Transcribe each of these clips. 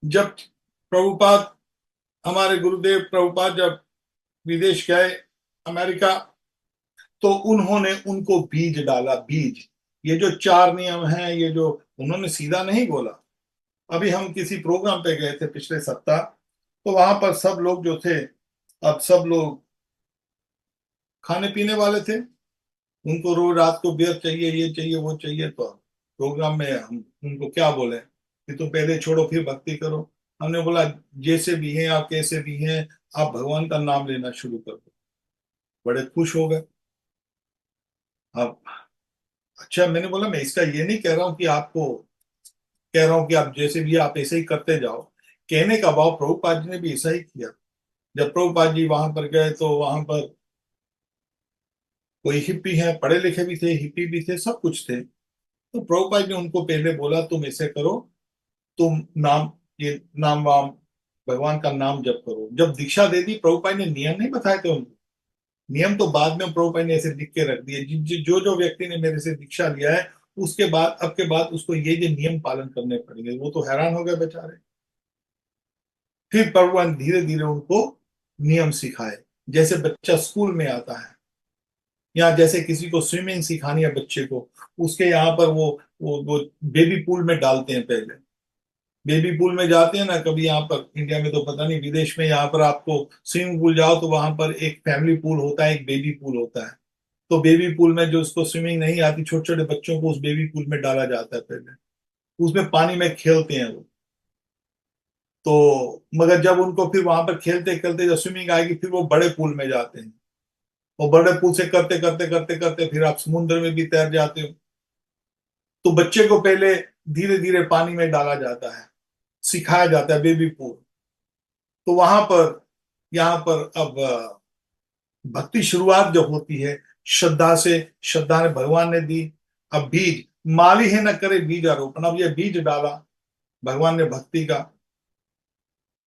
जब प्रभुपाद, हमारे गुरुदेव प्रभुपाद जब विदेश गए, अमेरिका, तो उन्होंने उनको बीज डाला, बीज। ये जो चार नियम हैं, ये जो उन्होंने सीधा नहीं बोला। अभी हम किसी प्रोग्राम पे गए थे पिछले सप्ताह, तो वहां पर सब लोग जो थे, अब सब लोग खाने पीने वाले थे। उनको रोज रात को बियर चाहिए, ये चाहिए, वो चाहिए। तो प्रोग्राम में हम उनको क्या बोले कि तुम पहले छोड़ो फिर भक्ति करो। हमने बोला जैसे भी हैं आप, कैसे भी हैं, आप भगवान का नाम लेना शुरू कर दो। बड़े खुश हो गए। अब अच्छा, मैंने बोला मैं इसका ये नहीं कह रहा हूं कि आपको, कह रहा हूं कि आप जैसे भी आप ऐसे ही करते जाओ। कहने का भाव, प्रभुपाद जी ने भी ऐसा ही किया। जब प्रभुपाद जी वहां पर गए तो वहां पर कोई हिप्पी हैं, पढ़े लिखे भी थे, हिप्पी भी थे, सब कुछ थे। तो प्रभुपाद ने उनको पहले बोला तुम ऐसे करो, तुम नाम, ये नाम वाम, भगवान का नाम जप करो। जब दीक्षा दे दी, प्रभुपाद ने नियम नहीं बताए थे उनको। नियम तो बाद में प्रभुपाद ने ऐसे लिख के रख दिए, जो जो व्यक्ति ने मेरे से दीक्षा लिया है, उसके बाद, अब के बाद उसको ये नियम पालन करने पड़ेंगे। वो तो हैरान हो गए बेचारे। फिर भगवान धीरे धीरे उनको नियम सिखाए। जैसे बच्चा स्कूल में आता है, या जैसे किसी को स्विमिंग सिखानी है बच्चे को, उसके यहाँ पर वो बेबी पूल में डालते हैं पहले। बेबी पूल में जाते हैं ना कभी, यहाँ पर इंडिया में तो पता नहीं, विदेश में यहाँ पर आपको स्विमिंग पूल जाओ तो वहां पर एक फैमिली पूल होता है, एक बेबी पूल होता है। तो बेबी पूल में जो उसको स्विमिंग नहीं आती, छोटे छोटे बच्चों को उस बेबी पूल में डाला जाता है पहले। उसमें पानी में खेलते हैं वो। तो मगर जब उनको फिर वहां पर खेलते खेलते जब स्विमिंग आएगी, फिर वो बड़े पूल में जाते हैं। और बड़े पूल से करते करते करते करते फिर आप समुद्र में भी तैर जाते हो। तो बच्चे को पहले धीरे धीरे पानी में डाला जाता है, सिखाया जाता है बेबी पूल। तो वहां पर, यहाँ पर अब भक्ति शुरुआत जब होती है श्रद्धा से, श्रद्धा ने भगवान ने दी। अब बीज, माली है न करे बीज आरोपण, अब ये बीज डाला भगवान ने भक्ति का।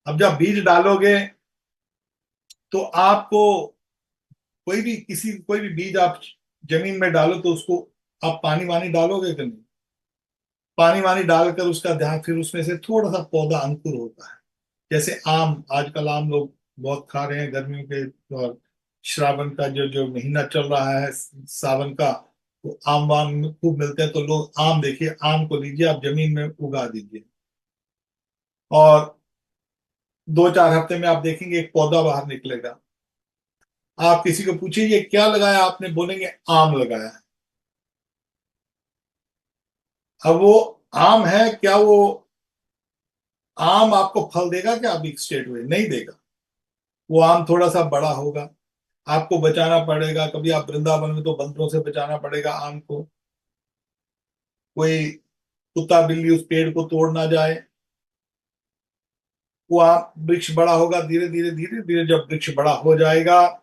अब जब बीज डालोगे तो आपको, कोई भी किसी कोई भी बीज आप जमीन में डालो तो उसको आप पानी वानी डालोगे कि नहीं? पानी वानी डालकर उसका ध्यान, फिर उसमें से थोड़ा सा पौधा अंकुर होता है। जैसे आम, आजकल आम लोग बहुत खा रहे हैं गर्मियों के, और श्रावण का जो जो महीना चल रहा है, सावन का, तो आम वाम खूब मिलते हैं। तो लोग आम, देखिए आम को लीजिए आप जमीन में उगा दीजिए, और 2-4 हफ्ते में आप देखेंगे एक पौधा बाहर निकलेगा। आप किसी को पूछिए ये क्या लगाया आपने, बोलेंगे आम लगाया है। अब वो आम है क्या, वो आम आपको फल देगा क्या अभी स्टेट में? नहीं देगा। वो आम थोड़ा सा बड़ा होगा, आपको बचाना पड़ेगा। कभी आप वृंदावन में तो बंदरों से बचाना पड़ेगा आम को, कोई कुत्ता बिल्ली उस पेड़ को तोड़ ना जाए। वो आम वृक्ष बड़ा होगा, धीरे धीरे धीरे धीरे जब वृक्ष बड़ा हो जाएगा,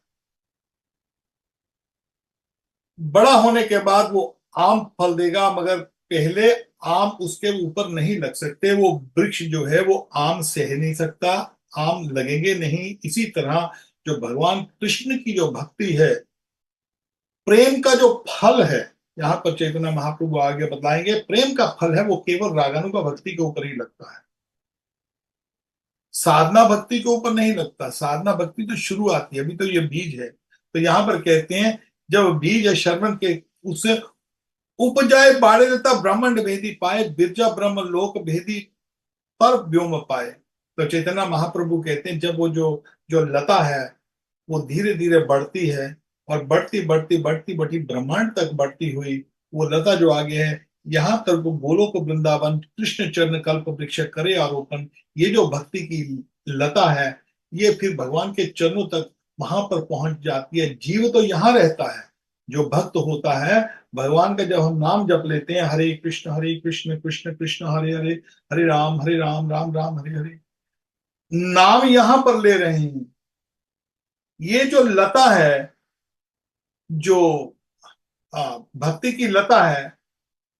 बड़ा होने के बाद वो आम फल देगा। मगर पहले आम उसके ऊपर नहीं लग सकते, वो वृक्ष जो है वो आम सह नहीं सकता, आम लगेंगे नहीं। इसी तरह जो भगवान कृष्ण की जो भक्ति है, प्रेम का जो फल है, यहाँ पर चैतन्य महाप्रभु आगे बताएंगे, प्रेम का फल है वो केवल रागानुगा भक्ति के ऊपर ही लगता है, साधना भक्ति के ऊपर नहीं लगता। साधना भक्ति तो शुरू आती है, अभी तो ये बीज है। तो यहाँ पर कहते हैं जब बीज है श्रवण के, उससे उपजाए बाड़े देता ब्रह्मांड भेदी पाए, बिरजा ब्रह्म लोक भेदी पर व्योम पाए। तो चैतन्य महाप्रभु कहते हैं जब वो जो जो लता है वो धीरे धीरे बढ़ती है, और बढ़ती बढ़ती बढ़ती बढ़ती ब्रह्मांड तक बढ़ती हुई, वो लता जो आगे है, यहाँ तक वो गोलोक वृंदावन कृष्ण चरण कल्प वृक्ष करे आरोपण। ये जो भक्ति की लता है, ये फिर भगवान के चरणों तक वहां पर पहुंच जाती है। जीव तो यहाँ रहता है, जो भक्त होता है भगवान का, जब हम नाम जप लेते हैं हरे कृष्ण कृष्ण कृष्ण हरे हरे, हरे राम राम राम हरे हरे, नाम यहां पर ले रहे हैं। ये जो लता है, जो भक्ति की लता है,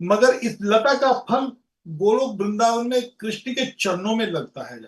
मगर इस लता का फल गोलोक वृंदावन में कृष्ण के चरणों में लगता है।